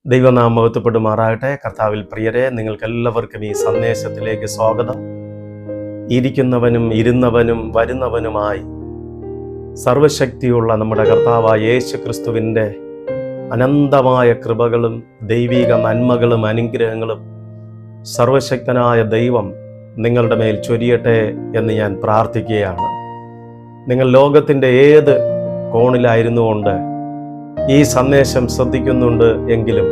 ദൈവനാമം മഹത്വപ്പെടുമാറാകട്ടെ. കർത്താവിൽ പ്രിയരെ, നിങ്ങൾക്കെല്ലാവർക്കും ഈ സന്ദേശത്തിലേക്ക് സ്വാഗതം. ഇരിക്കുന്നവനും ഇരുന്നവനും വരുന്നവനുമായി സർവശക്തിയുള്ള നമ്മുടെ കർത്താവായ യേശു ക്രിസ്തുവിൻ്റെ അനന്തമായ കൃപകളും ദൈവിക നന്മകളും അനുഗ്രഹങ്ങളും സർവശക്തനായ ദൈവം നിങ്ങളുടെ മേൽ ചൊരിയട്ടെ എന്ന് ഞാൻ പ്രാർത്ഥിക്കുകയാണ്. നിങ്ങൾ ലോകത്തിൻ്റെ ഏത് കോണിലായിരുന്നുകൊണ്ട് ഈ സന്ദേശം ശ്രദ്ധിക്കുന്നുണ്ട് എങ്കിലും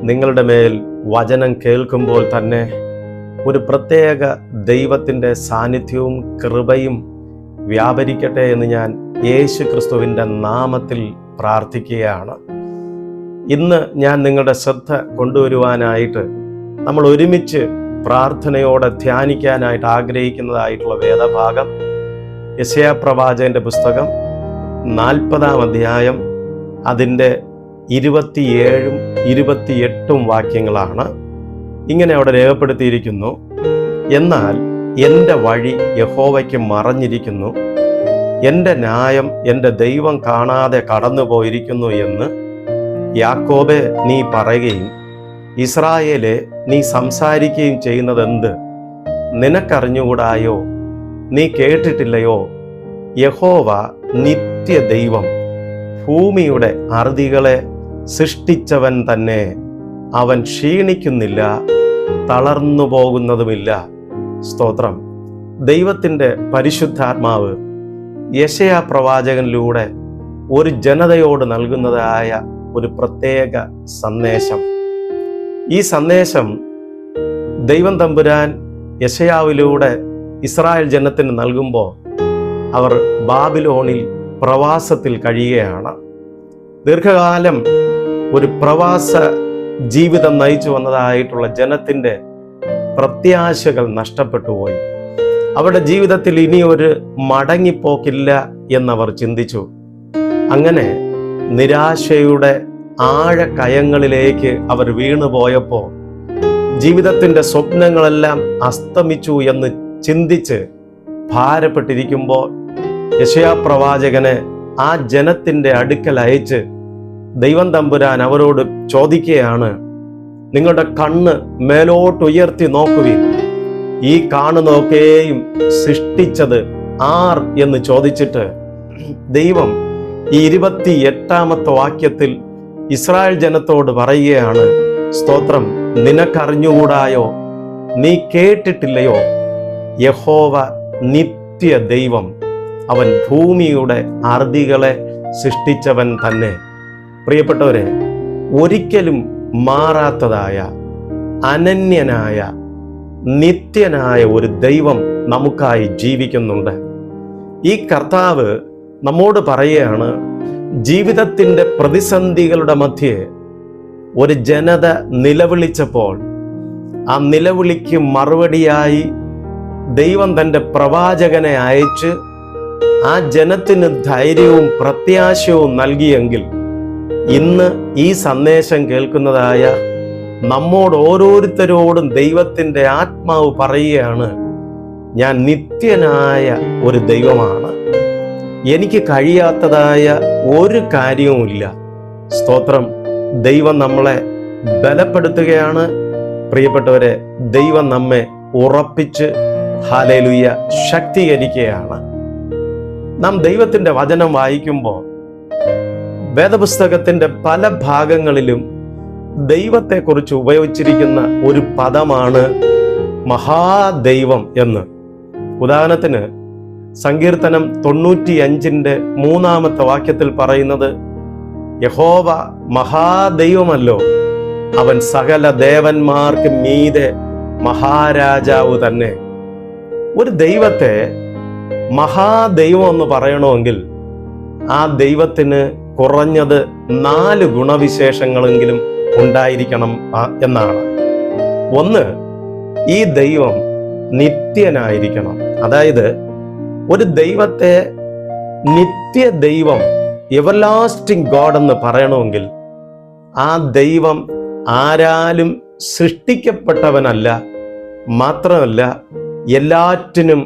നിങ്ങളുടെ മേൽ വചനം കേൾക്കുമ്പോൾ തന്നെ ഒരു പ്രത്യേക ദൈവത്തിൻ്റെ സാന്നിധ്യവും കൃപയും വ്യാപരിക്കട്ടെ എന്ന് ഞാൻ യേശു ക്രിസ്തുവിൻ്റെ നാമത്തിൽ പ്രാർത്ഥിക്കുകയാണ്. ഇന്ന് ഞാൻ നിങ്ങളുടെ ശ്രദ്ധ കൊണ്ടുവരുവാനായിട്ട് നമ്മൾ ഒരുമിച്ച് പ്രാർത്ഥനയോടെ ധ്യാനിക്കാനായിട്ട് ആഗ്രഹിക്കുന്നതായിട്ടുള്ള വേദഭാഗം യെശയ്യാ പ്രവാചകന്റെ പുസ്തകം 40-ാം അധ്യായം അതിൻ്റെ 27-ഉം 28-ഉം വാക്യങ്ങളാണ്. ഇങ്ങനെ അവിടെ രേഖപ്പെടുത്തിയിരിക്കുന്നു: എന്നാൽ എൻ്റെ വഴി യഹോവയ്ക്ക് മറഞ്ഞിരിക്കുന്നു, എൻ്റെ ന്യായം എൻ്റെ ദൈവം കാണാതെ കടന്നുപോയിരിക്കുന്നു എന്ന് യാക്കോബേ നീ പറയുകയും ഇസ്രായേലെ നീ സംസാരിക്കുകയും ചെയ്യുന്നതെന്ത്? നിനക്കറിഞ്ഞുകൂടായോ? നീ കേട്ടിട്ടില്ലയോ? യഹോവ നിത്യ ദൈവം, ഭൂമിയുടെ അറുതികളെ സൃഷ്ടിച്ചവൻ തന്നെ. അവൻ ക്ഷീണിക്കുന്നില്ല, തളർന്നു പോകുന്നതുമില്ല. സ്തോത്രം. ദൈവത്തിൻ്റെ പരിശുദ്ധാത്മാവ് യെശയ്യാ പ്രവാചകനിലൂടെ ഒരു ജനതയോട് നൽകുന്നതായ ഒരു പ്രത്യേക സന്ദേശം. ഈ സന്ദേശം ദൈവം തമ്പുരാൻ യെശയ്യാവിലൂടെ ഇസ്രായേൽ ജനത്തിന് നൽകുമ്പോൾ അവർ ബാബിലോണിൽ പ്രവാസത്തിൽ കഴിയുകയാണ്. ദീർഘകാലം ഒരു പ്രവാസ ജീവിതം നയിച്ചു വന്നതായിട്ടുള്ള ജനത്തിൻ്റെ പ്രത്യാശകൾ നഷ്ടപ്പെട്ടു പോയി. അവരുടെ ജീവിതത്തിൽ ഇനി ഒരു മടങ്ങിപ്പോക്കില്ല എന്നവർ ചിന്തിച്ചു. അങ്ങനെ നിരാശയുടെ ആഴക്കയങ്ങളിലേക്ക് അവർ വീണുപോയപ്പോൾ ജീവിതത്തിൻ്റെ സ്വപ്നങ്ങളെല്ലാം അസ്തമിച്ചു എന്ന് ചിന്തിച്ച് ഭാരപ്പെട്ടിരിക്കുമ്പോൾ യെശയ്യാ പ്രവാചകനെ ആ ജനത്തിൻ്റെ അടുക്കൽ അയച്ച് ദൈവം തമ്പുരാൻ അവരോട് ചോദിക്കുകയാണ്: നിങ്ങളുടെ കണ്ണ് മേലോട്ടുയർത്തി നോക്കുവിൻ, ഈ കാണുന്നതൊക്കെയും സൃഷ്ടിച്ചത് ആർ എന്ന് ചോദിച്ചിട്ട് ദൈവം ഈ 28-ാമത്തെ വാക്യത്തിൽ ഇസ്രായേൽ ജനത്തോട് പറയുകയാണ്: സ്തോത്രം, നിനക്കറിഞ്ഞുകൂടായോ? നീ കേട്ടിട്ടില്ലയോ? യഹോവ നിത്യ ദൈവം, അവൻ ഭൂമിയുടെ അറുതികളെ സൃഷ്ടിച്ചവൻ തന്നെ. പ്രിയപ്പെട്ടവരെ, ഒരിക്കലും മാറാത്തതായ അനന്യനായ നിത്യനായ ഒരു ദൈവം നമുക്കായി ജീവിക്കുന്നുണ്ട്. ഈ കർത്താവ് നമ്മോട് പറയുകയാണ്, ജീവിതത്തിൻ്റെ പ്രതിസന്ധികളുടെ മധ്യേ ഒരു ജനത നിലവിളിച്ചപ്പോൾ ആ നിലവിളിക്ക് മറുപടിയായി ദൈവം തൻ്റെ പ്രവാചകനെ അയച്ച് ആ ജനത്തിന് ധൈര്യവും പ്രത്യാശയും നൽകിയെങ്കിൽ ഇന്ന് ഈ സന്ദേശം കേൾക്കുന്നതായ നമ്മോട് ഓരോരുത്തരോടും ദൈവത്തിൻ്റെ ആത്മാവ് പറയുകയാണ്: ഞാൻ നിത്യനായ ഒരു ദൈവമാണ്, എനിക്ക് കഴിയാത്തതായ ഒരു കാര്യവുമില്ല. സ്തോത്രം. ദൈവം നമ്മളെ ബലപ്പെടുത്തുകയാണ്. പ്രിയപ്പെട്ടവരെ, ദൈവം നമ്മെ ഉറപ്പിച്ച് ഹല്ലേലൂയ ശക്തീകരിക്കുകയാണ്. നാം ദൈവത്തിൻ്റെ വചനം വായിക്കുമ്പോൾ വേദപുസ്തകത്തിൻ്റെ പല ഭാഗങ്ങളിലും ദൈവത്തെക്കുറിച്ച് ഉപയോഗിച്ചിരിക്കുന്ന ഒരു പദമാണ് മഹാദൈവം എന്ന്. ഉദാഹരണത്തിന് സങ്കീർത്തനം 95-ന്റെ 3-ാമത്തെ വാക്യത്തിൽ പറയുന്നത്: യഹോവ മഹാദൈവമല്ലോ, അവൻ സകല ദേവന്മാർക്ക് മീതെ മഹാരാജാവ് തന്നെ. ഒരു ദൈവത്തെ മഹാദൈവം എന്ന് പറയണമെങ്കിൽ ആ ദൈവത്തിന് കുറഞ്ഞത് 4 ഗുണവിശേഷങ്ങളെങ്കിലും ഉണ്ടായിരിക്കണം എന്നാണ്. ഒന്ന്, ഈ ദൈവം നിത്യനായിരിക്കണം. അതായത് ഒരു ദൈവത്തെ നിത്യ ദൈവം, എവർലാസ്റ്റിംഗ് ഗോഡ് എന്ന് പറയണമെങ്കിൽ ആ ദൈവം ആരാലും സൃഷ്ടിക്കപ്പെട്ടവനല്ല, മാത്രമല്ല എല്ലാറ്റിനും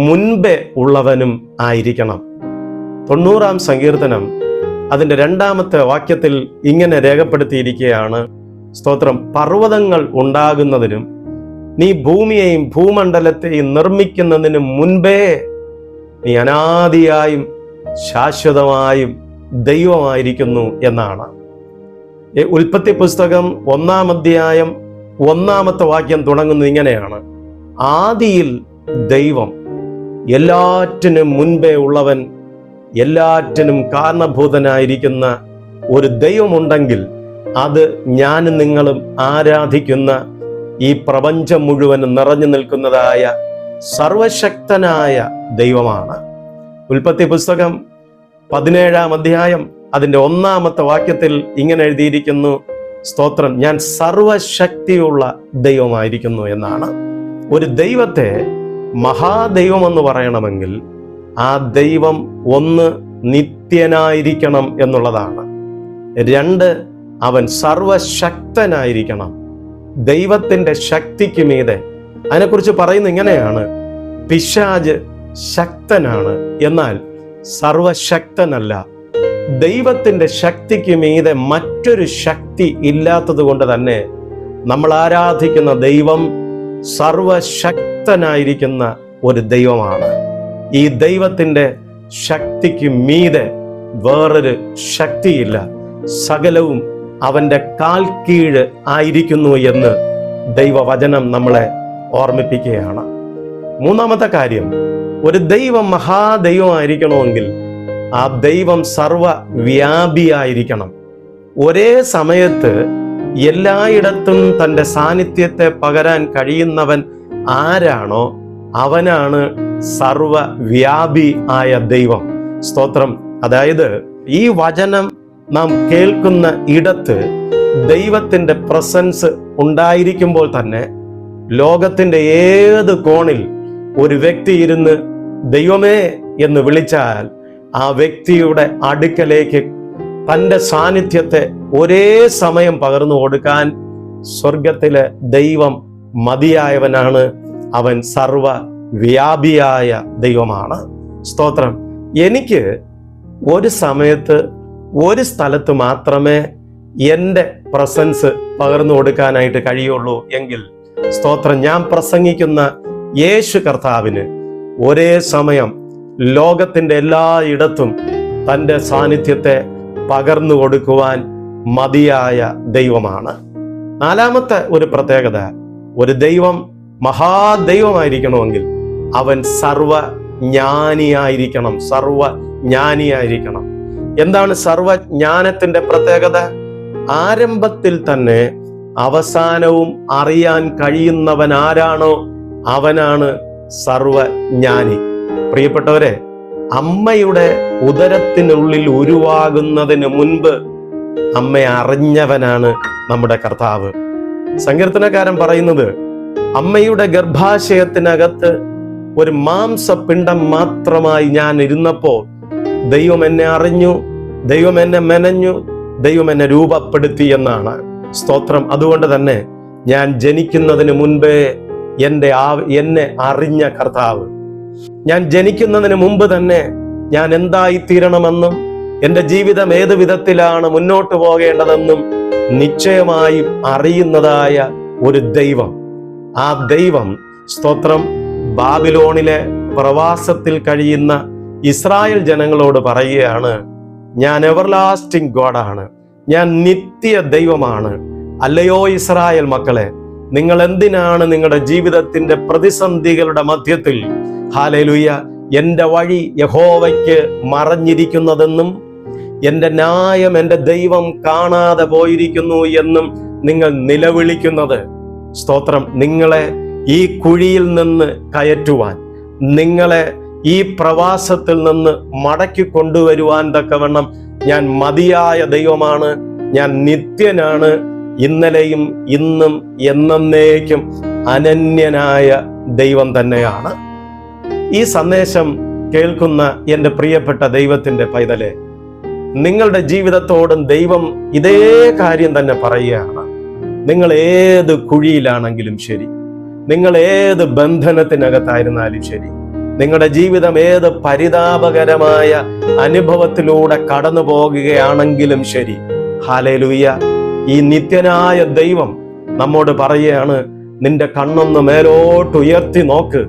മുൻപേ ഉള്ളവനും ആയിരിക്കണം. 90-ാം സങ്കീർത്തനം അതിൻ്റെ 2-ാമത്തെ വാക്യത്തിൽ ഇങ്ങനെ രേഖപ്പെടുത്തിയിരിക്കുകയാണ്, സ്തോത്രം, പർവ്വതങ്ങൾ ഉണ്ടാകുന്നതിനും നീ ഭൂമിയെയും ഭൂമണ്ഡലത്തെയും നിർമ്മിക്കുന്നതിന് മുൻപേ നീ അനാദിയായും ശാശ്വതമായും ദൈവമായിരിക്കുന്നു എന്നാണ്. ഉൽപ്പത്തി പുസ്തകം 1-ാം അധ്യായം 1-ാമത്തെ വാക്യം തുടങ്ങുന്നത് ഇങ്ങനെയാണ്: ആദിയിൽ ദൈവം, എല്ലാറ്റിനും മുൻപേ ഉള്ളവൻ, എല്ലാറ്റിനും കാരണഭൂതനായിരിക്കുന്ന ഒരു ദൈവമുണ്ടെങ്കിൽ അത് ഞാനും നിങ്ങളും ആരാധിക്കുന്ന ഈ പ്രപഞ്ചം മുഴുവനും നിറഞ്ഞു നിൽക്കുന്നതായ സർവശക്തനായ ദൈവമാണ്. ഉൽപ്പത്തി പുസ്തകം 17-ാം അധ്യായം അതിൻ്റെ 1-ാമത്തെ വാക്യത്തിൽ ഇങ്ങനെ എഴുതിയിരിക്കുന്നു, സ്തോത്രം, ഞാൻ സർവശക്തിയുള്ള ദൈവമായിരിക്കുന്നു എന്നാണ്. ഒരു ദൈവത്തെ മഹാദൈവമെന്ന് പറയണമെങ്കിൽ ആ ദൈവം ഒന്ന് നിത്യനായിരിക്കണം എന്നുള്ളതാണ്. 2, അവൻ സർവശക്തനായിരിക്കണം. ദൈവത്തിൻ്റെ ശക്തിക്ക് മീതെ, അതിനെക്കുറിച്ച് പറയുന്നത് ഇങ്ങനെയാണ്: പിശാച് ശക്തനാണ്, എന്നാൽ സർവശക്തനല്ല. ദൈവത്തിൻ്റെ ശക്തിക്ക് മീതെ മറ്റൊരു ശക്തി ഇല്ലാത്തത് കൊണ്ട് തന്നെ നമ്മൾ ആരാധിക്കുന്ന ദൈവം സർവശക്തനായിരിക്കുന്ന ഒരു ദൈവമാണ്. ഈ ദൈവത്തിൻ്റെ ശക്തിക്ക് മീതെ വേറൊരു ശക്തിയില്ല. സകലവും അവൻ്റെ കാൽ കീഴ് ആയിരിക്കുന്നു എന്ന് ദൈവവചനം നമ്മളെ ഓർമ്മിപ്പിക്കുകയാണ്. 3-ാമത്തെ കാര്യം, ഒരു ദൈവം മഹാദൈവമായിരിക്കണമെങ്കിൽ ആ ദൈവം സർവവ്യാപിയായിരിക്കണം. ഒരേ സമയത്ത് എല്ലായിടത്തും തൻ്റെ സാന്നിധ്യത്തെ പകരാൻ കഴിയുന്നവൻ ആരാണോ അവനാണ് സർവവ്യാപി ആയ ദൈവം. സ്തോത്രം. അതായത് ഈ വചനം നാം കേൾക്കുന്ന ഇടത്ത് ദൈവത്തിൻ്റെ പ്രസൻസ് ഉണ്ടായിരിക്കുമ്പോൾ തന്നെ ലോകത്തിൻ്റെ ഏത് കോണിൽ ഒരു വ്യക്തി ഇരുന്ന് ദൈവമേ എന്ന് വിളിച്ചാൽ ആ വ്യക്തിയുടെ അടുക്കലേക്ക് തൻ്റെ സാന്നിധ്യത്തെ ഒരേ സമയം പകർന്നു കൊടുക്കാൻ സ്വർഗത്തിലെ ദൈവം മതിയായവനാണ്. അവൻ സർവവ്യാപിയായ ദൈവമാണ്. സ്തോത്രം. എനിക്ക് ഒരു സമയത്ത് ഒരു സ്ഥലത്ത് മാത്രമേ എൻ്റെ പ്രസൻസ് പകർന്നു കൊടുക്കാനായിട്ട് കഴിയുള്ളൂ എങ്കിൽ, സ്തോത്രം, ഞാൻ പ്രസംഗിക്കുന്ന യേശു കർത്താവിന് ഒരേ സമയം ലോകത്തിൻ്റെ എല്ലായിടത്തും തൻ്റെ സാന്നിധ്യത്തെ പകർന്നു കൊടുക്കുവാൻ മതിയായ ദൈവമാണ്. 4-ാമത്തെ ഒരു പ്രത്യേകത, ഒരു ദൈവം മഹാദൈവമായിരിക്കണമെങ്കിൽ അവൻ സർവജ്ഞാനിയായിരിക്കണം. സർവജ്ഞാനിയായിരിക്കണം. എന്താണ് സർവജ്ഞാനത്തിന്റെ പ്രത്യേകത? ആരംഭത്തിൽ തന്നെ അവസാനവും അറിയാൻ കഴിയുന്നവൻ ആരാണോ അവനാണ് സർവജ്ഞാനി. പ്രിയപ്പെട്ടവരെ, അമ്മയുടെ ഉദരത്തിനുള്ളിൽ ഉരുവാകുന്നതിന് മുൻപ് അമ്മയെ അറിഞ്ഞവനാണ് നമ്മുടെ കർത്താവ്. സങ്കീർത്തനക്കാരൻ പറയുന്നത്, അമ്മയുടെ ഗർഭാശയത്തിനകത്ത് ഒരു മാംസപിണ്ഡം മാത്രമായി ഞാൻ ഇരുന്നപ്പോൾ ദൈവം എന്നെ അറിഞ്ഞു, ദൈവം എന്നെ മെനഞ്ഞു, ദൈവം എന്നെ രൂപപ്പെടുത്തി എന്നാണ്. സ്തോത്രം. അതുകൊണ്ട് തന്നെ ഞാൻ ജനിക്കുന്നതിന് മുൻപേ എന്നെ അറിഞ്ഞ കർത്താവ്, ഞാൻ ജനിക്കുന്നതിന് മുമ്പ് തന്നെ ഞാൻ എന്തായിത്തീരണമെന്നും എൻ്റെ ജീവിതം ഏത് വിധത്തിലാണ് മുന്നോട്ട് പോകേണ്ടതെന്നും നിശ്ചയമായും അറിയുന്നതായ ഒരു ദൈവം. ആ ദൈവം, സ്തോത്രം, ബാബിലോണിലെ പ്രവാസത്തിൽ കഴിയുന്ന ഇസ്രായേൽ ജനങ്ങളോട് പറയുകയാണ്, ഞാൻ എവർലാസ്റ്റിംഗ് ഗോഡാണ്, ഞാൻ നിത്യ ദൈവമാണ്. അല്ലയോ ഇസ്രായേൽ മക്കളെ, നിങ്ങൾ എന്തിനാണ് നിങ്ങളുടെ ജീവിതത്തിന്റെ പ്രതിസന്ധികളുടെ മധ്യത്തിൽ ഹല്ലേലൂയ എൻ്റെ വഴി യഹോവയ്ക്ക് മറഞ്ഞിരിക്കുന്നതെന്നും എൻ്റെ ന്യായം എൻ്റെ ദൈവം കാണാതെ പോയിരിക്കുന്നു എന്നും നിങ്ങൾ നിലവിളിക്കുന്നത്? സ്തോത്രം. നിങ്ങളെ ഈ കുഴിയിൽ നിന്ന് കയറ്റുവാൻ, നിങ്ങളെ ഈ പ്രവാസത്തിൽ നിന്ന് മടക്കി കൊണ്ടുവരുവാൻ തക്കവണ്ണം ഞാൻ മതിയായ ദൈവമാണ്, ഞാൻ നിത്യനാണ്, ഇന്നലെയും ഇന്നും എന്നേക്കും അനന്യനായ ദൈവം തന്നെയാണ്. ഈ സന്ദേശം കേൾക്കുന്ന എൻ്റെ പ്രിയപ്പെട്ട ദൈവത്തിൻ്റെ പൈതലെ, നിങ്ങളുടെ ജീവിതത്തോടും ദൈവം ഇതേ കാര്യം തന്നെ പറയുകയാണ്. നിങ്ങൾ ഏത് കുഴിയിലാണെങ്കിലും ശരി, നിങ്ങൾ ഏത് ബന്ധനത്തിനകത്തായിരുന്നാലും ശരി, നിങ്ങളുടെ ജീവിതം ഏത് പരിതാപകരമായ അനുഭവത്തിലൂടെ കടന്നു പോകുകയാണെങ്കിലും ശരി, ഹല്ലേലൂയ, ഈ നിത്യനായ ദൈവം നമ്മോട് പറയുകയാണ്, നിന്റെ കണ്ണൊന്ന് മേലോട്ട് ഉയർത്തി നോക്ക്.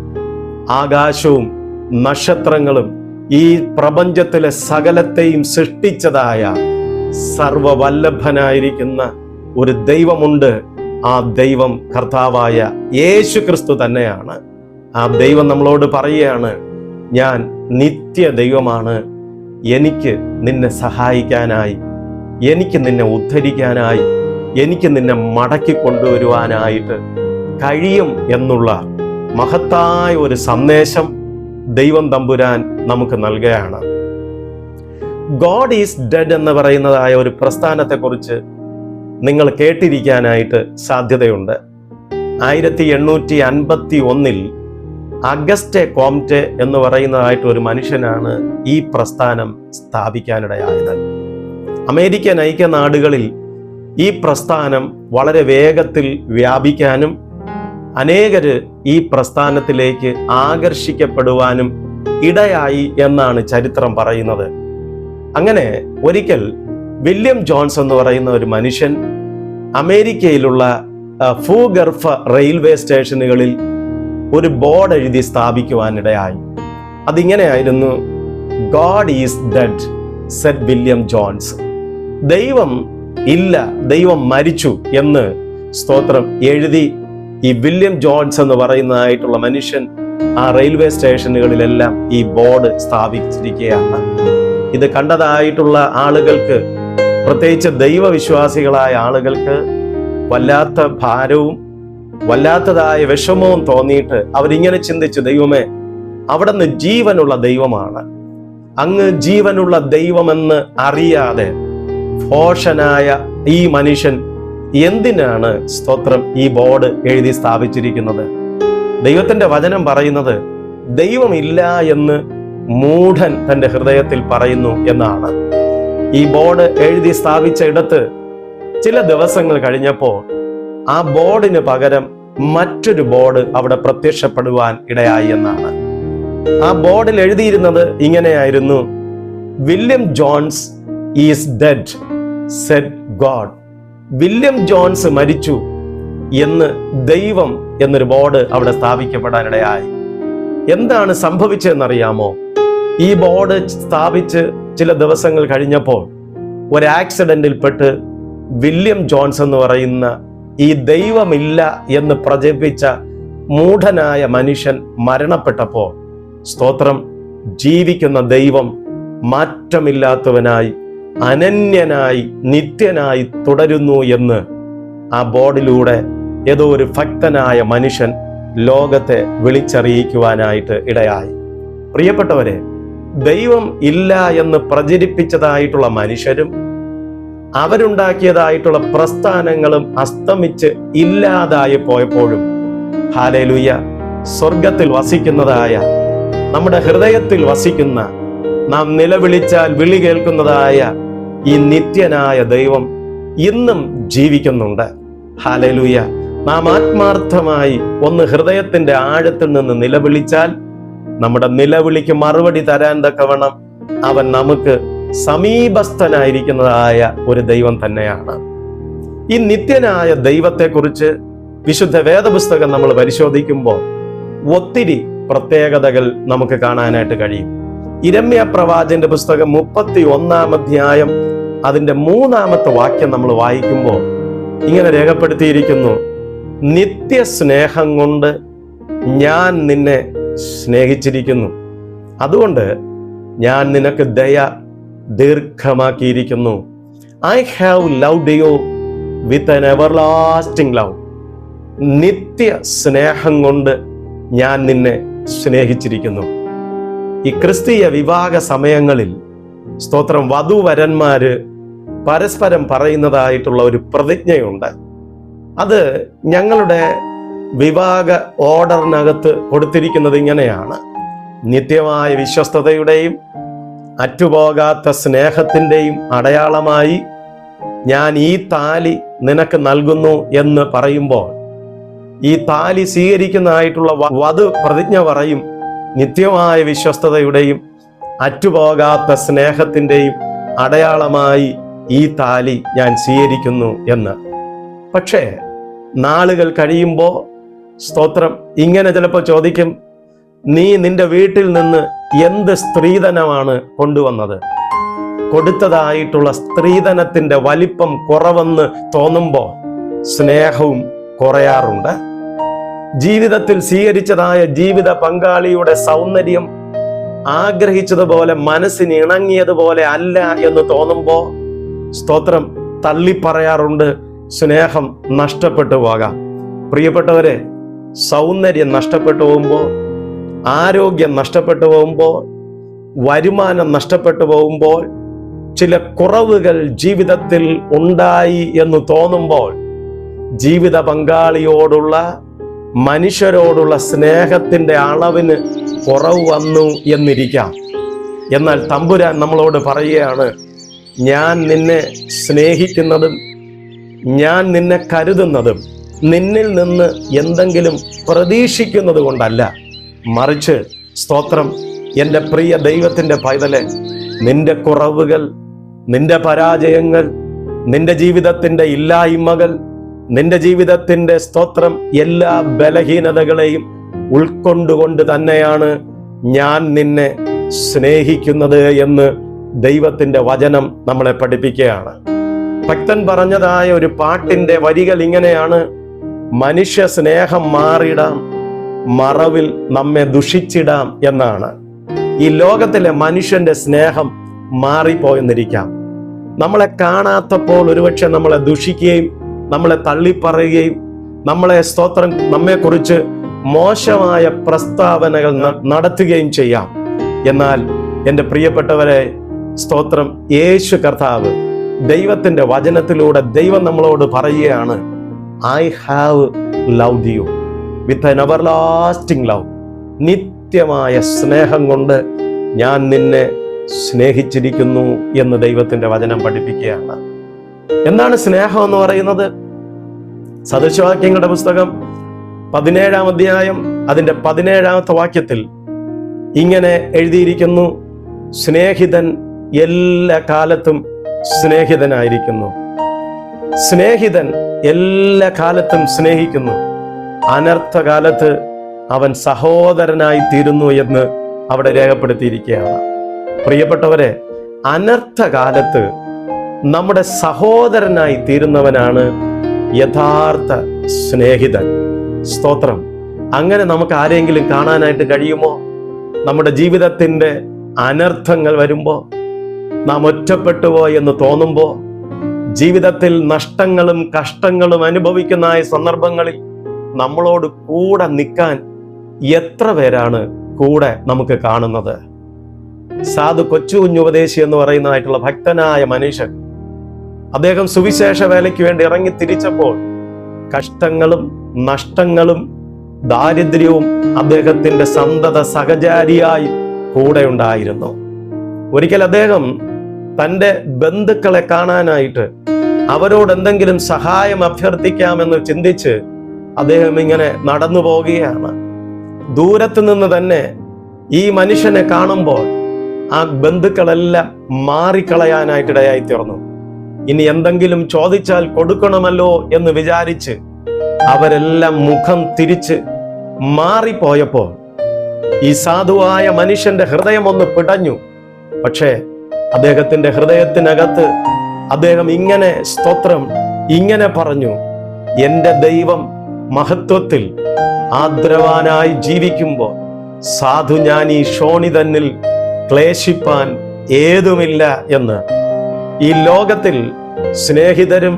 ആകാശവും നക്ഷത്രങ്ങളും ഈ പ്രപഞ്ചത്തിലെ സകലത്തെയും സൃഷ്ടിച്ചതായ സർവവല്ലഭനായിരിക്കുന്ന ഒരു ദൈവമുണ്ട്. ആ ദൈവം കർത്താവായ യേശു ക്രിസ്തു തന്നെയാണ്. ആ ദൈവം നമ്മളോട് പറയുകയാണ്, ഞാൻ നിത്യ ദൈവമാണ്. എനിക്ക് നിന്നെ സഹായിക്കാനായി, എനിക്ക് നിന്നെ ഉദ്ധരിക്കാനായി, എനിക്ക് നിന്നെ മടക്കി കൊണ്ടുവരുവാനായിട്ട് കഴിയും എന്നുള്ള മഹത്തായ ഒരു സന്ദേശം ദൈവം തമ്പുരാൻ നമുക്ക് നൽകുകയാണ്. ഗോഡ് ഈസ് ഡെഡ് എന്ന് പറയുന്നതായ ഒരു പ്രസ്ഥാനത്തെക്കുറിച്ച് നിങ്ങൾ കേട്ടിരിക്കാനായിട്ട് സാധ്യതയുണ്ട്. 1851 അഗസ്റ്റെ കോംറ്റെ എന്ന് പറയുന്നതായിട്ട് ഒരു മനുഷ്യനാണ് ഈ പ്രസ്ഥാനം സ്ഥാപിക്കാനിടയായത്. അമേരിക്കൻ ഐക്യനാടുകളിൽ ഈ പ്രസ്ഥാനം വളരെ വേഗത്തിൽ വ്യാപിക്കാനും അനേകര് ഈ പ്രസ്ഥാനത്തിലേക്ക് ആകർഷിക്കപ്പെടുവാനും ഇടയായി എന്നാണ് ചരിത്രം പറയുന്നത്. അങ്ങനെ ഒരിക്കൽ വില്യം ജോൺസ് എന്ന് പറയുന്ന ഒരു മനുഷ്യൻ അമേരിക്കയിലുള്ള ഭൂഗർഭ റെയിൽവേ സ്റ്റേഷനുകളിൽ ഒരു ബോർഡ് എഴുതി സ്ഥാപിക്കുവാനിടയായി. അതിങ്ങനെയായിരുന്നു, God is dead said William Jones. ദൈവം ഇല്ല, ദൈവം മരിച്ചു എന്ന് സ്തോത്രം എഴുതി ഈ വില്യം ജോൺസ് എന്ന് പറയുന്നതായിട്ടുള്ള മനുഷ്യൻ ആ റെയിൽവേ സ്റ്റേഷനുകളിലെല്ലാം ഈ ബോർഡ് സ്ഥാപിച്ചിരിക്കുകയാണ്. ഇത് കണ്ടതായിട്ടുള്ള ആളുകൾക്ക്, പ്രത്യേകിച്ച് ദൈവവിശ്വാസികളായ ആളുകൾക്ക് വല്ലാത്ത ഭാരവും വല്ലാത്തതായ വിഷമവും തോന്നിയിട്ട് അവരിങ്ങനെ ചിന്തിച്ചു, ദൈവമേ, അവിടുന്ന് ജീവനുള്ള ദൈവമാണ്, അങ്ങ് ജീവനുള്ള ദൈവമെന്ന് അറിയാതെ ഭോഷനായ ഈ മനുഷ്യൻ എന്തിനാണ് സ്തോത്രം ഈ ബോർഡ് എഴുതി സ്ഥാപിച്ചിരിക്കുന്നത്? ദൈവത്തിന്റെ വചനം പറയുന്നത്, ദൈവമില്ല എന്ന് മൂഢൻ തന്റെ ഹൃദയത്തിൽ പറയുന്നു എന്നാണ്. ഈ ബോർഡ് എഴുതി സ്ഥാപിച്ച ഇടത്ത് ചില ദിവസങ്ങൾ കഴിഞ്ഞപ്പോൾ ആ ബോർഡിന് പകരം മറ്റൊരു ബോർഡ് അവിടെ പ്രത്യക്ഷപ്പെടുവാൻ ഇടയായി എന്നാണ്. ആ ബോർഡിൽ എഴുതിയിരുന്നത് ഇങ്ങനെയായിരുന്നു, William Jones is dead Z God. William Jones മരിച്ചു എന്ന് ദൈവം എന്നൊരു ബോർഡ് അവിടെ സ്ഥാപിക്കപ്പെടാനിടയായി. എന്താണ് സംഭവിച്ചതെന്നറിയാമോ? ഈ ബോർഡ് സ്ഥാപിച്ച് ചില ദിവസങ്ങൾ കഴിഞ്ഞപ്പോൾ ഒരു ആക്സിഡന്റിൽപ്പെട്ട് വില്യം ജോൺസ് എന്ന് പറയുന്ന ഈ ദൈവമില്ല എന്ന് പ്രചരിപ്പിച്ച മൂഢനായ മനുഷ്യൻ മരണപ്പെട്ടപ്പോൾ സ്തോത്രം ജീവിക്കുന്ന ദൈവം മാറ്റമില്ലാത്തവനായി അനന്യനായി നിത്യനായി തുടരുന്നു എന്ന് ആ ബോർഡിലൂടെ ഏതോ ഒരു ഭക്തനായ മനുഷ്യൻ ലോകത്തെ വിളിച്ചറിയിക്കുവാനായിട്ട് ഇടയായി. പ്രിയപ്പെട്ടവരെ, ദൈവം ഇല്ല എന്ന് പ്രചരിപ്പിച്ചതായിട്ടുള്ള മനുഷ്യരും അവരുണ്ടാക്കിയതായിട്ടുള്ള പ്രസ്ഥാനങ്ങളും അസ്തമിച്ച് ഇല്ലാതായി പോയപ്പോഴും, ഹല്ലേലൂയ, സ്വർഗത്തിൽ വസിക്കുന്നതായ, നമ്മുടെ ഹൃദയത്തിൽ വസിക്കുന്ന, നാം നിലവിളിച്ചാൽ വിളി കേൾക്കുന്നതായ ഈ നിത്യനായ ദൈവം ഇന്നും ജീവിക്കുന്നുണ്ട്. ഹല്ലേലൂയ. നാം ആത്മാർത്ഥമായി ഒന്ന് ഹൃദയത്തിന്റെ ആഴത്തിൽ നിന്ന് നിലവിളിച്ചാൽ നമ്മുടെ നിലവിളിക്ക് മറുപടി തരാൻ തക്കവണ്ണം അവൻ നമുക്ക് സമീപസ്ഥനായിരിക്കുന്നതായ ഒരു ദൈവം തന്നെയാണ്. ഈ നിത്യനായ ദൈവത്തെക്കുറിച്ച് വിശുദ്ധ വേദപുസ്തകം നമ്മൾ പരിശോധിക്കുമ്പോൾ ഒത്തിരി പ്രത്യേകതകൾ നമുക്ക് കാണാനായിട്ട് കഴിയും. ഇരമ്യ പ്രവാചകന്റെ പുസ്തകം 31-ാം അധ്യായം അതിന്റെ 3-ാമത്തെ വാക്യം നമ്മൾ വായിക്കുമ്പോൾ ഇങ്ങനെ രേഖപ്പെടുത്തിയിരിക്കുന്നു, നിത്യസ്നേഹം കൊണ്ട് ഞാൻ നിന്നെ സ്നേഹിച്ചിരിക്കുന്നു, അതുകൊണ്ട് ഞാൻ നിനക്ക് ദയ ദീർഘമാക്കിയിരിക്കുന്നു. I have loved you with an everlasting love. നിത്യ സ്നേഹം കൊണ്ട് ഞാൻ നിന്നെ സ്നേഹിച്ചിരിക്കുന്നു. ഈ ക്രിസ്തീയ വിവാഹ സമയങ്ങളിൽ സ്തോത്രം വധൂവരന്മാര് പരസ്പരം പറയുന്നതായിട്ടുള്ള ഒരു പ്രതിജ്ഞയുണ്ട്. അത് ഞങ്ങളുടെ വിവാഹ ഓർഡറിനകത്ത് കൊടുത്തിരിക്കുന്നത് ഇങ്ങനെയാണ്: നിത്യമായ വിശ്വസ്തതയുടെയും അറ്റുപോകാത്ത സ്നേഹത്തിൻ്റെയും അടയാളമായി ഞാൻ ഈ താലി നിനക്ക് നൽകുന്നു എന്ന് പറയുമ്പോൾ, ഈ താലി സ്വീകരിക്കുന്നതായിട്ടുള്ള വധു പ്രതിജ്ഞ പറയും, നിത്യമായ വിശ്വസ്തതയുടെയും അറ്റുപോകാത്ത സ്നേഹത്തിൻ്റെയും അടയാളമായി ഈ താലി ഞാൻ സ്വീകരിക്കുന്നു എന്ന്. പക്ഷേ നാളുകൾ കഴിയുമ്പോൾ സ്തോത്രം ഇങ്ങനെ ചിലപ്പോൾ ചോദിക്കും, നീ നിന്റെ വീട്ടിൽ നിന്ന് എന്ത് സ്ത്രീധനമാണ് കൊണ്ടുവന്നത്? കൊടുത്തതായിട്ടുള്ള സ്ത്രീധനത്തിന്റെ വലിപ്പം കുറവെന്ന് തോന്നുമ്പോൾ സ്നേഹവും കുറയാറുണ്ട്. ജീവിതത്തിൽ സ്വീകരിച്ചതായ ജീവിത പങ്കാളിയുടെ സൗന്ദര്യം ആഗ്രഹിച്ചതുപോലെ മനസ്സിന് ഇണങ്ങിയതുപോലെ അല്ല എന്ന് തോന്നുമ്പോൾ സ്തോത്രം തള്ളിപ്പറയാറുണ്ട്, സ്നേഹം നഷ്ടപ്പെട്ടു പോകാം. പ്രിയപ്പെട്ടവരെ, സൗന്ദര്യം നഷ്ടപ്പെട്ടു പോകുമ്പോൾ, ആരോഗ്യം നഷ്ടപ്പെട്ടു പോകുമ്പോൾ, വരുമാനം നഷ്ടപ്പെട്ടു പോകുമ്പോൾ, ചില കുറവുകൾ ജീവിതത്തിൽ ഉണ്ടായി എന്ന് തോന്നുമ്പോൾ ജീവിത പങ്കാളിയോടുള്ള മനുഷ്യരോടുള്ള സ്നേഹത്തിന്റെ അളവിന് കുറവ് വന്നു എന്നിരിക്കാം. എന്നാൽ തമ്പുരാൻ നമ്മളോട് പറയുകയാണ്, ഞാൻ നിന്നെ സ്നേഹിക്കുന്നതും ഞാൻ നിന്നെ കരുതുന്നതും നിന്നിൽ നിന്ന് എന്തെങ്കിലും പ്രതീക്ഷിക്കുന്നത് കൊണ്ടല്ല, മറിച്ച് സ്തോത്രം എൻ്റെ പ്രിയ ദൈവത്തിൻ്റെ പൈതലെ, നിന്റെ കുറവുകൾ, നിന്റെ പരാജയങ്ങൾ, നിന്റെ ജീവിതത്തിൻ്റെ ഇല്ലായ്മകൾ, നിന്റെ ജീവിതത്തിൻ്റെ സ്തോത്രം എല്ലാ ബലഹീനതകളെയും ഉൾക്കൊണ്ടുകൊണ്ട് തന്നെയാണ് ഞാൻ നിന്നെ സ്നേഹിക്കുന്നത് എന്ന് ദൈവത്തിൻ്റെ വചനം നമ്മളെ പഠിപ്പിക്കുകയാണ്. ഭക്തൻ പറഞ്ഞതായ ഒരു പാട്ടിന്റെ വരികൾ ഇങ്ങനെയാണ്: മനുഷ്യ സ്നേഹം മാറിടാം, മറവിൽ നമ്മെ ദുഷിച്ചിടാം എന്നാണ്. ഈ ലോകത്തിലെ മനുഷ്യന്റെ സ്നേഹം മാറിപ്പോയെന്നിരിക്കാം. നമ്മളെ കാണാത്തപ്പോൾ ഒരുപക്ഷെ നമ്മളെ ദുഷിക്കുകയും നമ്മളെ തള്ളിപ്പറയുകയും നമ്മളെ സ്തോത്രം നമ്മെക്കുറിച്ച് മോശമായ പ്രസ്താവനകൾ നടത്തുകയും ചെയ്യാം. എന്നാൽ എൻ്റെ പ്രിയപ്പെട്ടവരെ, സ്തോത്രം യേശു കർത്താവ് ദൈവത്തിന്റെ വചനത്തിലൂടെ ദൈവം നമ്മളോട് പറയുകയാണ്, I have loved you with an everlasting love. നിത്യമായ സ്നേഹം കൊണ്ട് ഞാൻ നിന്നെ സ്നേഹിച്ചിരിക്കുന്നു എന്ന് ദൈവത്തിന്റെ വചനം പഠിപ്പിക്കുകയാണ്. എന്താണ് സ്നേഹം എന്ന് പറയുന്നത്? സദൃശവാക്യങ്ങളുടെ പുസ്തകം 17-ാം അധ്യായം അതിന്റെ 17-ാമത്തെ വാക്യത്തിൽ ഇങ്ങനെ എഴുതിയിരിക്കുന്നു: സ്നേഹിതൻ എല്ലാ കാലത്തും സ്നേഹിതനായിരിക്കുന്നു. സ്നേഹിതൻ എല്ലാ കാലത്തും സ്നേഹിക്കുന്നു, അനർത്ഥകാലത്ത് അവൻ സഹോദരനായി തീരുന്നു എന്ന് അവിടെ രേഖപ്പെടുത്തിയിരിക്കുകയാണ്. പ്രിയപ്പെട്ടവരെ, അനർത്ഥകാലത്ത് നമ്മുടെ സഹോദരനായി തീരുന്നവനാണ് യഥാർത്ഥ സ്നേഹിതൻ. സ്തോത്രം. അങ്ങനെ നമുക്ക് ആരെങ്കിലും കാണാനായിട്ട് കഴിയുമോ? നമ്മുടെ ജീവിതത്തിന്റെ അനർത്ഥങ്ങൾ വരുമ്പോൾ, നാം ഒറ്റപ്പെട്ടുപോയി എന്ന് തോന്നുമ്പോൾ, ജീവിതത്തിൽ നഷ്ടങ്ങളും കഷ്ടങ്ങളും അനുഭവിക്കുന്ന സന്ദർഭങ്ങളിൽ നമ്മളോട് കൂടെ നിൽക്കാൻ എത്ര പേരാണ് കൂടെ നമുക്ക് കാണുന്നത്? സാധു കൊച്ചു കുഞ്ഞുപദേശി എന്ന് പറയുന്നതായിട്ടുള്ള ഭക്തനായ മനുഷ്യൻ, അദ്ദേഹം സുവിശേഷ വേലയ്ക്ക് വേണ്ടി ഇറങ്ങി തിരിച്ചപ്പോൾ കഷ്ടങ്ങളും നഷ്ടങ്ങളും ദാരിദ്ര്യവും അദ്ദേഹത്തിന്റെ സന്തത സഹചാരിയായി കൂടെ ഉണ്ടായിരുന്നു. ഒരിക്കൽ അദ്ദേഹം തൻ്റെ ബന്ധുക്കളെ കാണാനായിട്ട് അവരോട് എന്തെങ്കിലും സഹായം അഭ്യർത്ഥിക്കാമെന്ന് ചിന്തിച്ച് അദ്ദേഹം ഇങ്ങനെ നടന്നു പോവുകയാണ്. ദൂരത്ത് നിന്ന് തന്നെ ഈ മനുഷ്യനെ കാണുമ്പോൾ ആ ബന്ധുക്കളെല്ലാം മാറിക്കളയാനായിട്ടിടയായി തീർന്നു. ഇനി എന്തെങ്കിലും ചോദിച്ചാൽ കൊടുക്കണമല്ലോ എന്ന് വിചാരിച്ച് അവരെല്ലാം മുഖം തിരിച്ച് മാറിപ്പോയപ്പോൾ ഈ സാധുവായ മനുഷ്യന്റെ ഹൃദയം ഒന്ന് പിടഞ്ഞു. പക്ഷേ അദ്ദേഹത്തിന്റെ ഹൃദയത്തിനകത്ത് അദ്ദേഹം ഇങ്ങനെ സ്തോത്രം ഇങ്ങനെ പറഞ്ഞു: എൻ്റെ ദൈവം മഹത്വത്തിൽ ആദ്രവാനായി ജീവിക്കുമ്പോൾ സാധു ഞാൻ ഈ ശോണിതന്നിൽ ക്ലേശിപ്പാൻ ഏതുമില്ല എന്ന്. ഈ ലോകത്തിൽ സ്നേഹിതരും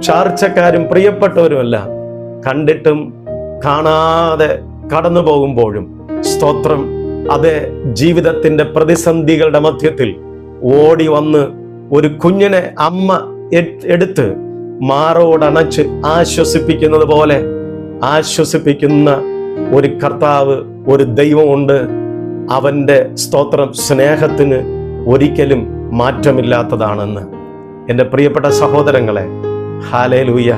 ചാർച്ചക്കാരും പ്രിയപ്പെട്ടവരുമല്ല കണ്ടിട്ടും കാണാതെ കടന്നു പോകുമ്പോഴും സ്തോത്രം അതേ ജീവിതത്തിന്റെ പ്രതിസന്ധികളുടെ മധ്യത്തിൽ ഓടി വന്ന് ഒരു കുഞ്ഞിനെ അമ്മ എടുത്ത് മാറോടണച്ച് ആശ്വസിപ്പിക്കുന്നത് പോലെ ആശ്വസിപ്പിക്കുന്ന ഒരു കർത്താവ്, ഒരു ദൈവമുണ്ട്. അവന്റെ സ്തോത്രം സ്നേഹത്തിന് ഒരിക്കലും മാറ്റമില്ലാത്തതാണെന്ന്. എൻ്റെ പ്രിയപ്പെട്ട സഹോദരങ്ങളെ, ഹല്ലേലൂയ,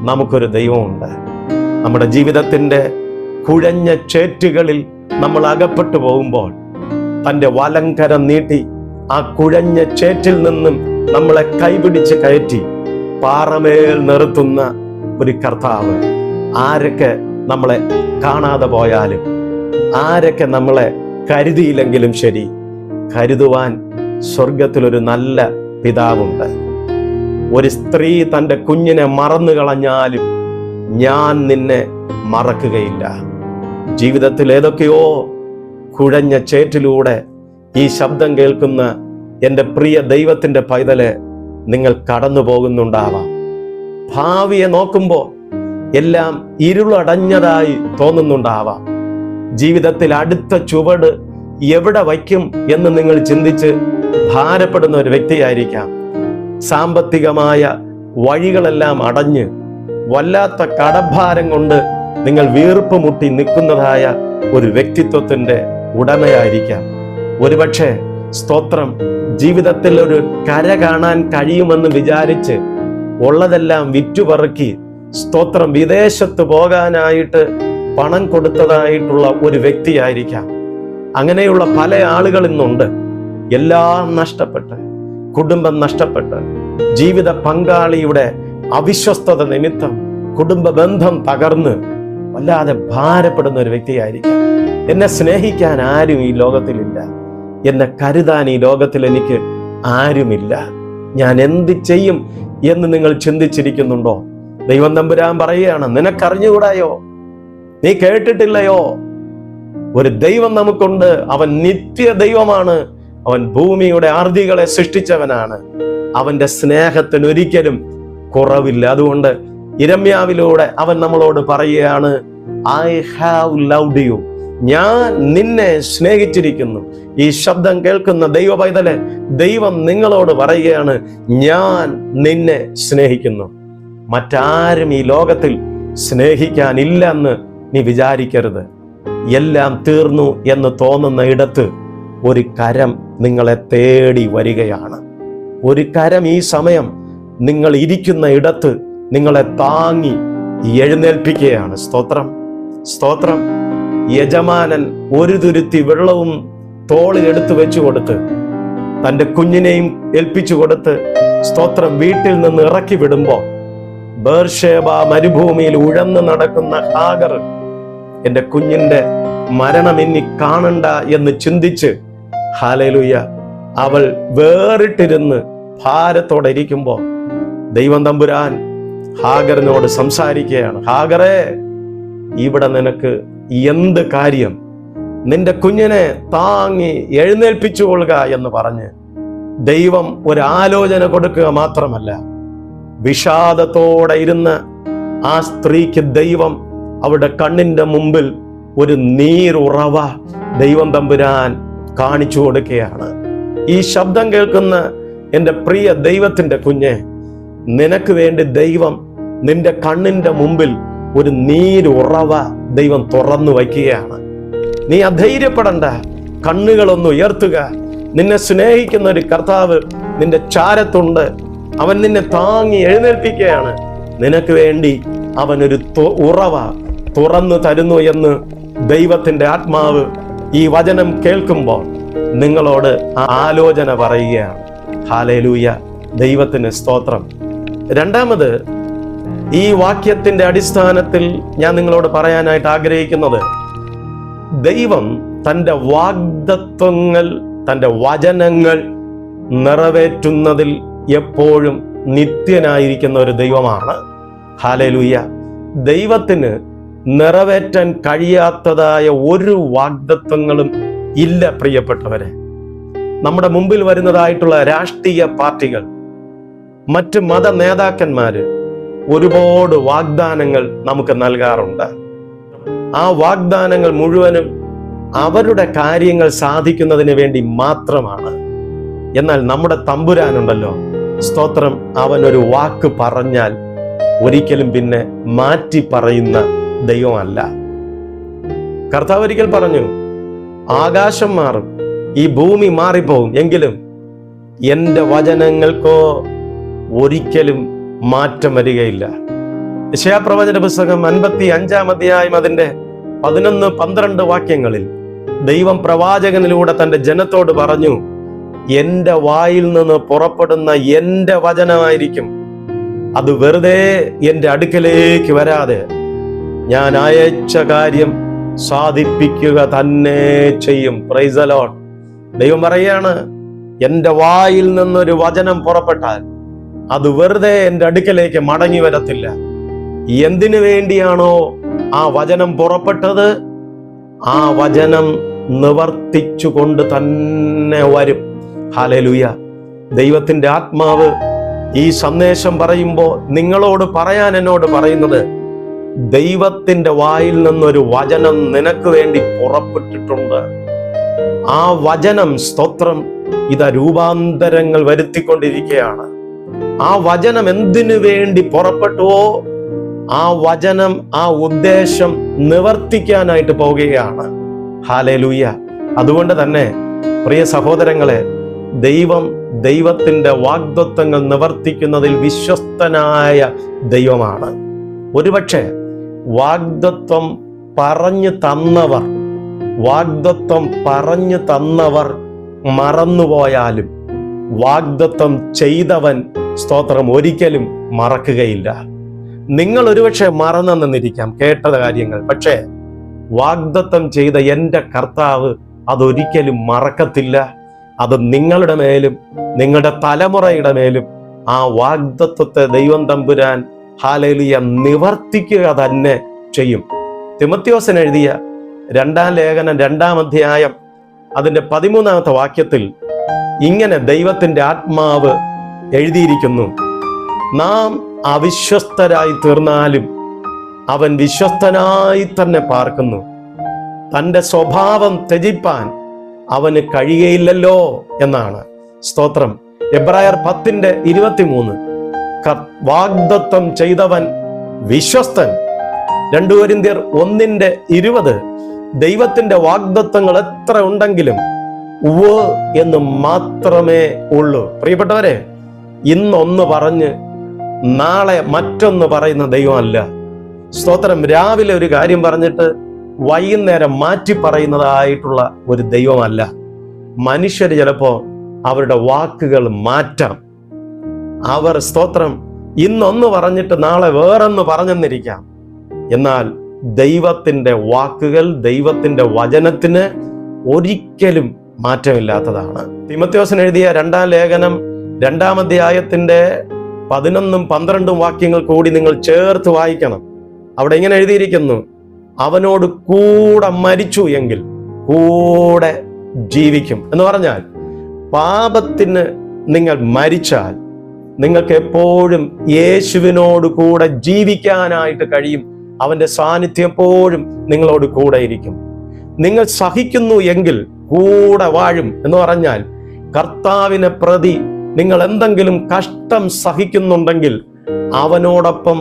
നമുക്കൊരു ദൈവമുണ്ട്. നമ്മുടെ ജീവിതത്തിൻ്റെ കുഴഞ്ഞ ചേറ്റുകളിൽ നമ്മൾ അകപ്പെട്ടു പോകുമ്പോൾ തൻ്റെ വലങ്കരം നീട്ടി ആ കുഴഞ്ഞ ചേറ്റിൽ നിന്നും നമ്മളെ കൈപിടിച്ച് കയറ്റി പാറമേൽ നിർത്തുന്ന ഒരു കർത്താവ്. ആരൊക്കെ നമ്മളെ കാണാതെ പോയാലും, ആരൊക്കെ നമ്മളെ കരുതിയില്ലെങ്കിലും ശരി, കരുതുവാൻ സ്വർഗത്തിലൊരു നല്ല പിതാവുണ്ട്. ഒരു സ്ത്രീ തൻ്റെ കുഞ്ഞിനെ മറന്നു കളഞ്ഞാലും ഞാൻ നിന്നെ മറക്കുകയില്ല. ജീവിതത്തിൽ ഏതൊക്കെയോ കുഴഞ്ഞ ചേറ്റിലൂടെ ഈ ശബ്ദം കേൾക്കുന്ന എൻ്റെ പ്രിയ ദൈവത്തിൻ്റെ പൈതലെ നിങ്ങൾ കടന്നു പോകുന്നുണ്ടാവാം. ഭാവിയെ നോക്കുമ്പോൾ എല്ലാം ഇരുളടഞ്ഞതായി തോന്നുന്നുണ്ടാവാം. ജീവിതത്തിൽ അടുത്ത ചുവട് എവിടെ വയ്ക്കും എന്ന് നിങ്ങൾ ചിന്തിച്ച് ഭാരപ്പെടുന്ന ഒരു വ്യക്തിയായിരിക്കാം. സാമ്പത്തികമായ വഴികളെല്ലാം അടഞ്ഞ് വല്ലാത്ത കടഭാരം കൊണ്ട് നിങ്ങൾ വീർപ്പ് മുട്ടി നിൽക്കുന്നതായ ഒരു വ്യക്തിത്വത്തിന്റെ ഉടമയായിരിക്കാം. ഒരുപക്ഷെ സ്തോത്രം, ജീവിതത്തിൽ ഒരു കര കാണാൻ കഴിയുമെന്ന് വിചാരിച്ച് ഉള്ളതെല്ലാം വിറ്റുപറക്കി സ്തോത്രം വിദേശത്ത് പോകാനായിട്ട് പണം കൊടുത്തതായിട്ടുള്ള ഒരു വ്യക്തിയായിരിക്കാം. അങ്ങനെയുള്ള പല ആളുകൾ ഇന്നുണ്ട്. എല്ലാം നഷ്ടപ്പെട്ട്, കുടുംബം നഷ്ടപ്പെട്ട്, ജീവിത പങ്കാളിയുടെ അവിശ്വസ്തത നിമിത്തം കുടുംബ ബന്ധം തകർന്ന് വല്ലാതെ ഭാരപ്പെടുന്ന ഒരു വ്യക്തിയായിരിക്കാം. എന്നെ സ്നേഹിക്കാൻ ആരും ഈ ലോകത്തിലില്ല, എന്നെ കരുതാൻ ഈ ലോകത്തിൽ എനിക്ക് ആരുമില്ല, ഞാൻ എന്ത് ചെയ്യും എന്ന് നിങ്ങൾ ചിന്തിച്ചിരിക്കുന്നുണ്ടോ? ദൈവം തമ്പുരാൻ പറയുകയാണ്, നിനക്കറിഞ്ഞുകൂടായോ? നീ കേട്ടിട്ടില്ലയോ? ഒരു ദൈവം നമുക്കുണ്ട്. അവൻ നിത്യ ദൈവമാണ്. അവൻ ഭൂമിയുടെ ആർദികളെ സൃഷ്ടിച്ചവനാണ്. അവന്റെ സ്നേഹത്തിന് ഒരിക്കലും കുറവില്ല. അതുകൊണ്ട് യിരെമ്യാവിലൂടെ അവൻ നമ്മളോട് പറയുകയാണ്, ഐ ഹാവ് ലവ്ഡ് യു, ഞാൻ നിന്നെ സ്നേഹിച്ചിരിക്കുന്നു. ഈ ശബ്ദം കേൾക്കുന്ന ദൈവ പൈതലെ, ദൈവം നിങ്ങളോട് പറയുകയാണ്, ഞാൻ നിന്നെ സ്നേഹിക്കുന്നു. മറ്റാരും ഈ ലോകത്തിൽ സ്നേഹിക്കാനില്ല എന്ന് നീ വിചാരിക്കരുത്. എല്ലാം തീർന്നു എന്ന് തോന്നുന്ന ഇടത്ത് ഒരു കരം നിങ്ങളെ തേടി വരികയാണ്. ഒരു കരം ഈ സമയം നിങ്ങൾ ഇരിക്കുന്ന ഇടത്ത് നിങ്ങളെ താങ്ങി എഴുന്നേൽപ്പിക്കുകയാണ്. സ്തോത്രം, സ്തോത്രം. യജമാനൻ ഒരു തുരുത്തി വെള്ളവും തോളിൽ എടുത്തു വെച്ചു കൊടുത്ത് തൻ്റെ കുഞ്ഞിനെയും ഏൽപ്പിച്ചു കൊടുത്ത് സ്തോത്രം വീട്ടിൽ നിന്ന് ഇറക്കി വിടുമ്പോൾ ബേർഷേബ മരുഭൂമിയിൽ ഉഴന്നു നടക്കുന്ന ഹാഗർ എൻ്റെ കുഞ്ഞിന്റെ മരണം ഇനി കാണണ്ട എന്ന് ചിന്തിച്ച് ഹല്ലേലൂയ അവൾ വേറിട്ടിരുന്ന് ഭാരത്തോടെ ഇരിക്കുമ്പോൾ ദൈവം തമ്പുരാൻ ഹാഗറിനോട് സംസാരിക്കുകയാണ്, ഹാഗറേ, ഇവിടെ നിനക്ക് എന്ത് കാര്യം? നിന്റെ കുഞ്ഞിനെ താങ്ങി എഴുന്നേൽപ്പിച്ചു കൊള്ളുക എന്ന് പറഞ്ഞ് ദൈവം ഒരാലോചന കൊടുക്കുക മാത്രമല്ല, വിഷാദത്തോടെ ഇരുന്ന ആ സ്ത്രീക്ക് ദൈവം അവരുടെ കണ്ണിന്റെ മുമ്പിൽ ഒരു നീരുറവ ദൈവം തമ്പുരാൻ കാണിച്ചു കൊടുക്കുകയാണ്. ഈ ശബ്ദം കേൾക്കുന്ന എൻ്റെ പ്രിയ ദൈവത്തിന്റെ കുഞ്ഞെ, നിനക്ക് വേണ്ടി ദൈവം നിന്റെ കണ്ണിന്റെ മുമ്പിൽ ഒരു നീരുറവ ദൈവം തുറന്നു വയ്ക്കുകയാണ്. നീ അധൈര്യപ്പെടണ്ട, കണ്ണുകളൊന്ന് ഉയർത്തുക. നിന്നെ സ്നേഹിക്കുന്ന ഒരു കർത്താവ് നിന്റെ ചാരത്തുണ്ട്. അവൻ നിന്നെ താങ്ങി എഴുന്നേൽപ്പിക്കുകയാണ്. നിനക്ക് വേണ്ടി അവൻ ഒരു ഉറവ തുറന്നു തരുന്നു എന്ന് ദൈവത്തിന്റെ ആത്മാവ് ഈ വചനം കേൾക്കുമ്പോൾ നിങ്ങളോട് ആലോചന പറയുകയാണ്. ഹല്ലേലൂയ, ദൈവത്തിന് സ്തോത്രം. രണ്ടാമത്, ഈ വാക്യത്തിന്റെ അടിസ്ഥാനത്തിൽ ഞാൻ നിങ്ങളോട് പറയാനായിട്ട് ആഗ്രഹിക്കുന്നത്, ദൈവം തൻ്റെ വാഗ്ദത്വങ്ങൾ, തൻ്റെ വചനങ്ങൾ നിറവേറ്റുന്നതിൽ എപ്പോഴും നിത്യനായിരിക്കുന്ന ഒരു ദൈവമാണ്. ഹല്ലേലൂയ. ദൈവത്തിന് നിറവേറ്റാൻ കഴിയാത്തതായ ഒരു വാഗ്ദത്വങ്ങളും ഇല്ല പ്രിയപ്പെട്ടവരെ. നമ്മുടെ മുമ്പിൽ വരുന്നതായിട്ടുള്ള രാഷ്ട്രീയ പാർട്ടികൾ, മറ്റ് മത നേതാക്കന്മാര് ഒരുപാട് വാഗ്ദാനങ്ങൾ നമുക്ക് നൽകാറുണ്ട്. ആ വാഗ്ദാനങ്ങൾ മുഴുവനും അവരുടെ കാര്യങ്ങൾ സാധിക്കുന്നതിന് വേണ്ടി മാത്രമാണ്. എന്നാൽ നമ്മുടെ തമ്പുരാനുണ്ടല്ലോ, സ്തോത്രം, അവനൊരു വാക്ക് പറഞ്ഞാൽ ഒരിക്കലും പിന്നെ മാറ്റി പറയുന്ന ദൈവമല്ല. കർത്താവ് ഒരിക്കൽ പറഞ്ഞു, ആകാശം മാറും, ഈ ഭൂമി മാറിപ്പോകും, എങ്കിലും എൻ്റെ വചനങ്ങൾക്കോ ഒരിക്കലും മാറ്റം വരികയില്ല. യെശയ്യാ പ്രവചന പുസ്തകം 55-ാം അധ്യായം അതിന്റെ 11-12 വാക്യങ്ങളിൽ ദൈവം പ്രവാചകനിലൂടെ തൻ്റെ ജനത്തോട് പറഞ്ഞു, എൻ്റെ വായിൽ നിന്ന് പുറപ്പെടുന്ന എൻ്റെ വചനമായിരിക്കും, അത് വെറുതെ എൻ്റെ അടുക്കലേക്ക് വരാതെ ഞാൻ അയച്ച കാര്യം സാധിപ്പിക്കുക തന്നെ ചെയ്യും. Praise the Lord. ദൈവം പറയാണ്, എൻ്റെ വായിൽ നിന്നൊരു വചനം പുറപ്പെട്ടാൽ അത് വെറുതെ എൻ്റെ അടുക്കലേക്ക് മടങ്ങി വരത്തില്ല. എന്തിനു വേണ്ടിയാണോ ആ വചനം പുറപ്പെട്ടത്, ആ വചനം നിവർത്തിച്ചുകൊണ്ട് തന്നെ വരും. ഹല്ലേലൂയ. ദൈവത്തിന്റെ ആത്മാവ് ഈ സന്ദേശം പറയുമ്പോൾ നിങ്ങളോട് പറയാൻ എന്നോട് പറയുന്നത്, ദൈവത്തിന്റെ വായിൽ നിന്നൊരു വചനം നിനക്ക് വേണ്ടി പുറപ്പെട്ടിട്ടുണ്ട്. ആ വചനം, സ്തോത്രം, ഇതാ രൂപാന്തരങ്ങൾ വരുത്തിക്കൊണ്ടിരിക്കുകയാണ്. ആ വചനം എന്തിനു വേണ്ടി പുറപ്പെട്ടുവോ ആ വചനം, ആ ഉദ്ദേശം നിവർത്തിക്കാനായിട്ട് പോവുകയാണ്. ഹല്ലേലൂയ. അതുകൊണ്ട് തന്നെ പ്രിയ സഹോദരങ്ങളെ, ദൈവത്തിന്റെ വാഗ്ദത്തങ്ങൾ നിവർത്തിക്കുന്നതിൽ വിശ്വസ്തനായ ദൈവമാണ്. ഒരുപക്ഷെ വാഗ്ദത്തം പറഞ്ഞു തന്നവർ മറന്നുപോയാലും വാഗ്ദത്തം ചെയ്തവൻ, സ്തോത്രം, ഒരിക്കലും മറക്കുകയില്ല. നിങ്ങൾ ഒരുപക്ഷെ മറന്നെന്നിരിക്കാം കേട്ട കാര്യങ്ങൾ, പക്ഷേ വാഗ്ദത്തം ചെയ്ത എൻ്റെ കർത്താവ് അതൊരിക്കലും മറക്കത്തില്ല. അത് നിങ്ങളുടെ മേലും നിങ്ങളുടെ തലമുറയുടെ മേലും ആ വാഗ്ദത്തത്തെ ദൈവം തമ്പുരാൻ, ഹല്ലേലൂയ, നിവർത്തിക്കുക തന്നെ ചെയ്യും. തിമോഥെയോസിന് എഴുതിയ 2-ാം ലേഖനം 2-ാം അധ്യായം അതിന്റെ 13-ാമത്തെ വാക്യത്തിൽ ഇങ്ങനെ ദൈവത്തിന്റെ ആത്മാവ് എഴുതിയിരിക്കുന്നു, നാം അവിശ്വസ്തരായി തീർന്നാലും അവൻ വിശ്വസ്തനായി തന്നെ പാർക്കുന്നു, തൻ്റെ സ്വഭാവം ത്യജിപ്പാൻ അവന് കഴിയുകയില്ലല്ലോ എന്നാണ്. സ്തോത്രം. എബ്രായർ 10:23 വാഗ്ദത്തം ചെയ്തവൻ വിശ്വസ്തൻ. 2 കൊരിന്ത്യർ 1:20 ദൈവത്തിന്റെ വാഗ്ദത്തങ്ങൾ എത്ര ഉണ്ടെങ്കിലും ഉവ്വ് എന്ന് മാത്രമേ ഉള്ളൂ. പ്രിയപ്പെട്ടവരെ, ഇന്നൊന്ന് പറഞ്ഞ് നാളെ മറ്റൊന്ന് പറയുന്ന ദൈവമല്ല. സ്തോത്രം. രാവിലെ ഒരു കാര്യം പറഞ്ഞിട്ട് വൈകുന്നേരം മാറ്റി പറയുന്നതായിട്ടുള്ള ഒരു ദൈവമല്ല. മനുഷ്യർ ചിലപ്പോ അവരുടെ വാക്കുകൾ മാറ്റാം. അവർ, സ്തോത്രം, ഇന്നൊന്ന് പറഞ്ഞിട്ട് നാളെ വേറൊന്ന് പറഞ്ഞെന്നിരിക്കാം. എന്നാൽ ദൈവത്തിന്റെ വാക്കുകൾ, ദൈവത്തിന്റെ വചനത്തിന് ഒരിക്കലും മാറ്റമില്ലാത്തതാണ്. തിമോഥെയോസിന് എഴുതിയ 2-ാം ലേഖനം 2-ാം അധ്യായത്തിന്റെ 11-12 വാക്യങ്ങൾ കൂടി നിങ്ങൾ ചേർത്ത് വായിക്കണം. അവിടെ ഇങ്ങനെ എഴുതിയിരിക്കുന്നു, അവനോട് കൂടെ മരിച്ചു എങ്കിൽ കൂടെ ജീവിക്കും എന്ന് പറഞ്ഞാൽ, പാപത്തിന് നിങ്ങൾ മരിച്ചാൽ നിങ്ങൾക്ക് എപ്പോഴും യേശുവിനോട് കൂടെ ജീവിക്കാനായിട്ട് കഴിയും. അവന്റെ സാന്നിധ്യം എപ്പോഴും നിങ്ങളോട് കൂടെ ഇരിക്കും. നിങ്ങൾ സഹിക്കുന്നു എങ്കിൽ കൂടെ വാഴും എന്ന് പറഞ്ഞാൽ, കർത്താവിനെ പ്രതി നിങ്ങൾ എന്തെങ്കിലും കഷ്ടം സഹിക്കുന്നുണ്ടെങ്കിൽ അവനോടൊപ്പം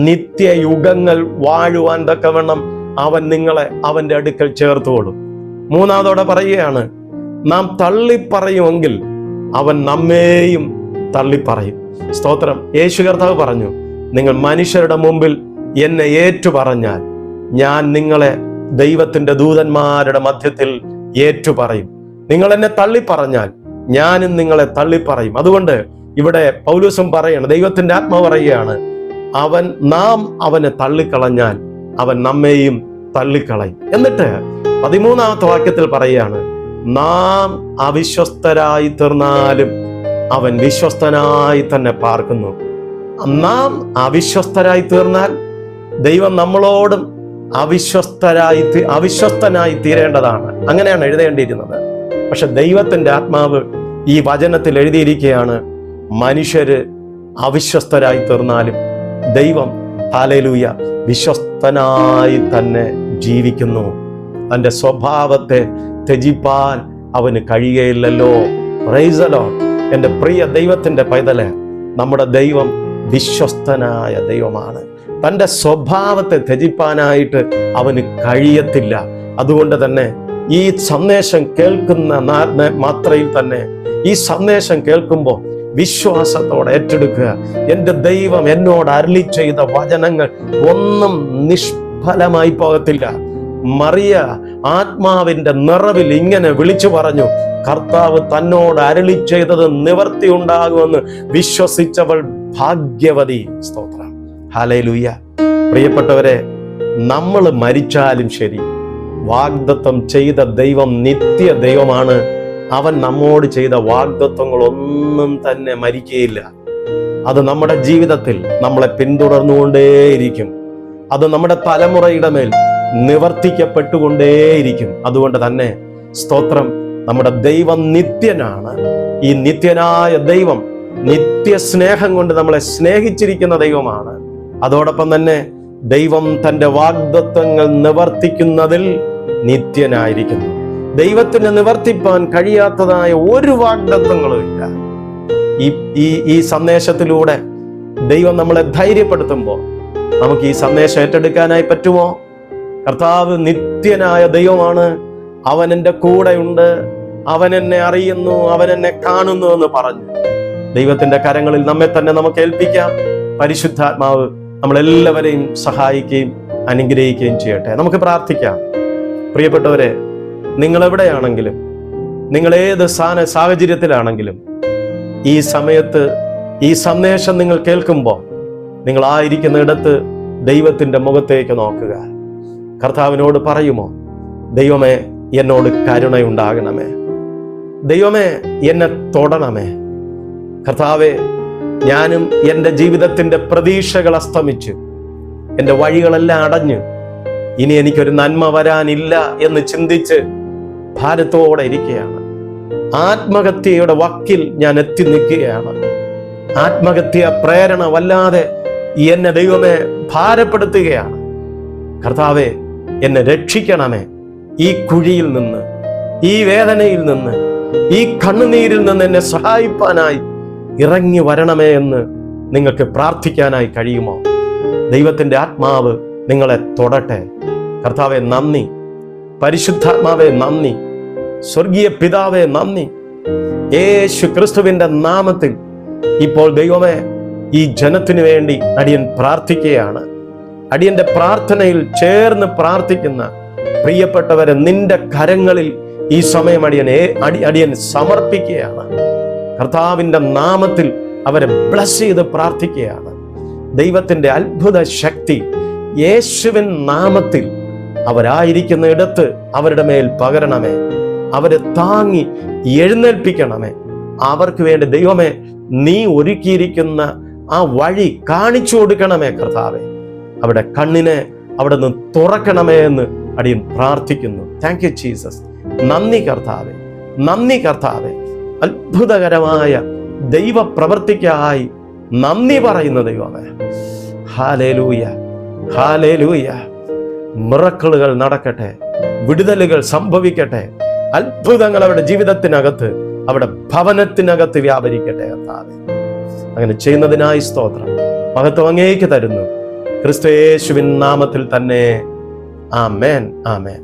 നിത്യയുഗങ്ങൾ വാഴുവാൻ തക്കവണ്ണം അവൻ നിങ്ങളെ അവന്റെ അടുക്കൽ ചേർത്തുകൊള്ളും. 3-ാമതോടെ പറയുകയാണ്, നാം തള്ളിപ്പറയുമെങ്കിൽ അവൻ നമ്മെയും തള്ളിപ്പറയും. സ്തോത്രം. യേശു കർത്താവ് പറഞ്ഞു, നിങ്ങൾ മനുഷ്യരുടെ മുമ്പിൽ എന്നെ ഏറ്റുപറഞ്ഞാൽ ഞാൻ നിങ്ങളെ ദൈവത്തിന്റെ ദൂതന്മാരുടെ മധ്യത്തിൽ ഏറ്റുപറയും. നിങ്ങൾ എന്നെ തള്ളിപ്പറഞ്ഞാൽ ഞാനും നിങ്ങളെ തള്ളിപ്പറയും. അതുകൊണ്ട് ഇവിടെ പൗലോസും പറയാണ്, ദൈവത്തിന്റെ ആത്മാവ് പറയുകയാണ്, നാം അവനെ തള്ളിക്കളഞ്ഞാൽ അവൻ നമ്മെയും തള്ളിക്കളയും. എന്നിട്ട് 13-ാമത്തെ വാക്യത്തിൽ പറയുകയാണ്, നാം അവിശ്വസ്തരായി തീർന്നാലും അവൻ വിശ്വസ്തനായി തന്നെ പാർക്കുന്നു. നാം അവിശ്വസ്തരായി തീർന്നാൽ ദൈവം നമ്മളോടും അവിശ്വസ്തനായി തീരേണ്ടതാണ്. അങ്ങനെയാണ് എഴുതേണ്ടിയിരുന്നത്. പക്ഷെ ദൈവത്തിന്റെ ആത്മാവ് ഈ വചനത്തിൽ എഴുതിയിരിക്കുകയാണ്, മനുഷ്യര് അവിശ്വസ്തരായി തീർന്നാലും ദൈവം, ഹല്ലേലൂയ, വിശ്വസ്തനായി തന്നെ ജീവിക്കുന്നു. തന്റെ സ്വഭാവത്തെ ത്യജിപ്പാൻ അവന് കഴിയുകയില്ലല്ലോ. Praise the Lord. എൻ്റെ പ്രിയ ദൈവത്തിന്റെ പൈതലെ, നമ്മുടെ ദൈവം വിശ്വസ്തനായ ദൈവമാണ്. തൻ്റെ സ്വഭാവത്തെ ത്യജിപ്പാനായിട്ട് അവന് കഴിയത്തില്ല. അതുകൊണ്ട് തന്നെ ഈ സന്ദേശം കേൾക്കുന്ന മാത്രയിൽ തന്നെ, ഈ സന്ദേശം കേൾക്കുമ്പോൾ വിശ്വാസത്തോടെ ഏറ്റെടുക്കുക. എൻ്റെ ദൈവം എന്നോട് അരുളി ചെയ്ത വചനങ്ങൾ ഒന്നും നിഷ്ഫലമായി പോകത്തില്ല. മറിയ ആത്മാവിന്റെ നിറവിൽ ഇങ്ങനെ വിളിച്ചു പറഞ്ഞു, കർത്താവ് തന്നോട് അരുളി ചെയ്തത് നിവർത്തി ഉണ്ടാകുമെന്ന് വിശ്വസിച്ചവൾ ഭാഗ്യവതി. സ്തോത്രം, ഹല്ലേലൂയ. പ്രിയപ്പെട്ടവരെ, നമ്മൾ മരിച്ചാലും ശരി, വാഗ്ദത്തം ചെയ്ത ദൈവം നിത്യ ദൈവമാണ്. അവൻ നമ്മോട് ചെയ്ത വാഗ്ദത്തങ്ങളൊന്നും തന്നെ മരിക്കുകയില്ല. അത് നമ്മുടെ ജീവിതത്തിൽ നമ്മളെ പിന്തുടർന്നുകൊണ്ടേയിരിക്കും. അത് നമ്മുടെ തലമുറയുടെ മേൽ നിവർത്തിക്കപ്പെട്ടുകൊണ്ടേയിരിക്കും. അതുകൊണ്ട് തന്നെ സ്തോത്രം, നമ്മുടെ ദൈവം നിത്യനാണ്. ഈ നിത്യനായ ദൈവം നിത്യസ്നേഹം കൊണ്ട് നമ്മളെ സ്നേഹിച്ചിരിക്കുന്ന ദൈവമാണ്. അതോടൊപ്പം തന്നെ ദൈവം തൻ്റെ വാഗ്ദത്തങ്ങൾ നിവർത്തിക്കുന്നതിൽ നിത്യനായിരിക്കുന്നു. ദൈവത്തിന് നിവർത്തിപ്പാൻ കഴിയാത്തതായ ഒരു വാഗ്ദത്തങ്ങളും ഇല്ല. ഈ സന്ദേശത്തിലൂടെ ദൈവം നമ്മളെ ധൈര്യപ്പെടുത്തുമ്പോൾ നമുക്ക് ഈ സന്ദേശം ഏറ്റെടുക്കാനായി പറ്റുമോ? കർത്താവ് നിത്യനായ ദൈവമാണ്. അവൻ എൻ്റെ കൂടെയുണ്ട്, അവൻ എന്നെ അറിയുന്നു, അവൻ എന്നെ കാണുന്നു എന്ന് പറഞ്ഞു ദൈവത്തിന്റെ കരങ്ങളിൽ നമ്മെ തന്നെ നമുക്ക് ഏൽപ്പിക്കാം. പരിശുദ്ധാത്മാവ് നമ്മളെല്ലാവരെയും സഹായിക്കുകയും അനുഗ്രഹിക്കുകയും ചെയ്യട്ടെ. നമുക്ക് പ്രാർത്ഥിക്കാം. പ്രിയപ്പെട്ടവരെ, നിങ്ങൾ എവിടെയാണെങ്കിലും, നിങ്ങൾ ഏത് സാഹചര്യത്തിലാണെങ്കിലും, ഈ സമയത്ത് ഈ സന്ദേശം നിങ്ങൾ കേൾക്കുമ്പോൾ നിങ്ങളായിരിക്കുന്ന ഇടത്ത് ദൈവത്തിന്റെ മുഖത്തേക്ക് നോക്കുക. കർത്താവിനോട് പറയുമോ, ദൈവമേ എന്നോട് കരുണയുണ്ടാകണമേ, ദൈവമേ എന്നെ തൊടണമേ. കർത്താവെ, ഞാനും എൻ്റെ ജീവിതത്തിന്റെ പ്രതീക്ഷകൾ അസ്തമിച്ച് എൻ്റെ വഴികളെല്ലാം അടഞ്ഞ് ഇനി എനിക്കൊരു നന്മ വരാനില്ല എന്ന് ചിന്തിച്ച് ഭാരത്തോടെ ഇരിക്കുകയാണ്. ആത്മഹത്യയുടെ വക്കിൽ ഞാൻ എത്തി നിൽക്കുകയാണ്. ആത്മഹത്യ പ്രേരണ വല്ലാതെ എന്നെ ദൈവമേ ഭാരപ്പെടുത്തുകയാണ്. കർത്താവെ, എന്നെ രക്ഷിക്കണമേ. ഈ കുഴിയിൽ നിന്ന്, ഈ വേദനയിൽ നിന്ന്, ഈ കണ്ണുനീരിൽ നിന്ന് എന്നെ സഹായിപ്പാനായി ഇറങ്ങി വരണമേ എന്ന് നിങ്ങൾക്ക് പ്രാർത്ഥിക്കാനായി കഴിയുമോ? ദൈവത്തിന്റെ ആത്മാവ് നിങ്ങളെ തൊടട്ടെ. കർത്താവെ നന്ദി, പരിശുദ്ധാത്മാവെ നന്ദി, സ്വർഗീയ പിതാവെ നന്ദി. യേശു ക്രിസ്തുവിന്റെ നാമത്തിൽ ഇപ്പോൾ ദൈവമേ ഈ ജനത്തിനു വേണ്ടി അടിയൻ പ്രാർത്ഥിക്കുകയാണ്. അടിയന്റെ പ്രാർത്ഥനയിൽ ചേർന്ന് പ്രാർത്ഥിക്കുന്ന പ്രിയപ്പെട്ടവരെ നിന്റെ കരങ്ങളിൽ ഈ സമയം അടിയൻ സമർപ്പിക്കുകയാണ്. കർത്താവിന്റെ നാമത്തിൽ അവരെ ബ്ലസ് ചെയ്ത് പ്രാർത്ഥിക്കുകയാണ്. ദൈവത്തിന്റെ അത്ഭുത ശക്തി യേശുവിൻ നാമത്തിൽ അവരായിരിക്കുന്ന ഇടത്ത് അവരുടെ മേൽ പകരണമേ. അവരെ താങ്ങി എഴുന്നേൽപ്പിക്കണമേ. അവർക്ക് വേണ്ടി ദൈവമേ നീ ഒരുക്കിയിരിക്കുന്ന ആ വഴി കാണിച്ചു കൊടുക്കണമേ. കർത്താവെ, അവിടെ കണ്ണിനെ അവിടെ നിന്ന് തുറക്കണമേ എന്ന് അടിയൻ പ്രാർത്ഥിക്കുന്നു. Thank you Jesus. നന്ദി കർത്താവെ, നന്ദി കർത്താവെ. അത്ഭുതകരമായ ദൈവ പ്രവൃത്തിക്കായി നന്ദി പറയുന്ന ദൈവമേ. Hallelujah, hallelujah. മിറക്കിളുകൾ നടക്കട്ടെ, വിടുതലുകൾ സംഭവിക്കട്ടെ, അത്ഭുതങ്ങൾ അവരുടെ ജീവിതത്തിനകത്ത്, അവരുടെ ഭവനത്തിനകത്ത് വ്യാപരിക്കട്ടെ. കർത്താവെ, അങ്ങനെ ചെയ്യുന്നതിനായി സ്തോത്രം. മഹത്വം അങ്ങേക്ക് തരുന്നു, ക്രിസ്തു യേശുവിൻ നാമത്തിൽ തന്നെ. ആമേൻ, ആമേൻ.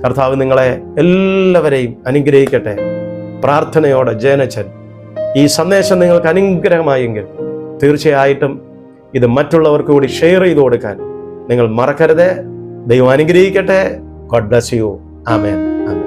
കർത്താവ് നിങ്ങളെ എല്ലാവരെയും അനുഗ്രഹിക്കട്ടെ. പ്രാർത്ഥനയോടെ ജയനച്ചൻ. ഈ സന്ദേശം നിങ്ങൾക്ക് അനുഗ്രഹമായെങ്കിൽ തീർച്ചയായിട്ടും ഇത് മറ്റുള്ളവർക്ക് കൂടി ഷെയർ ചെയ്ത് കൊടുക്കാൻ നിങ്ങൾ മറക്കരുത്. ദൈവം അനുഗ്രഹിക്കട്ടെ. God bless you. Amen, amen.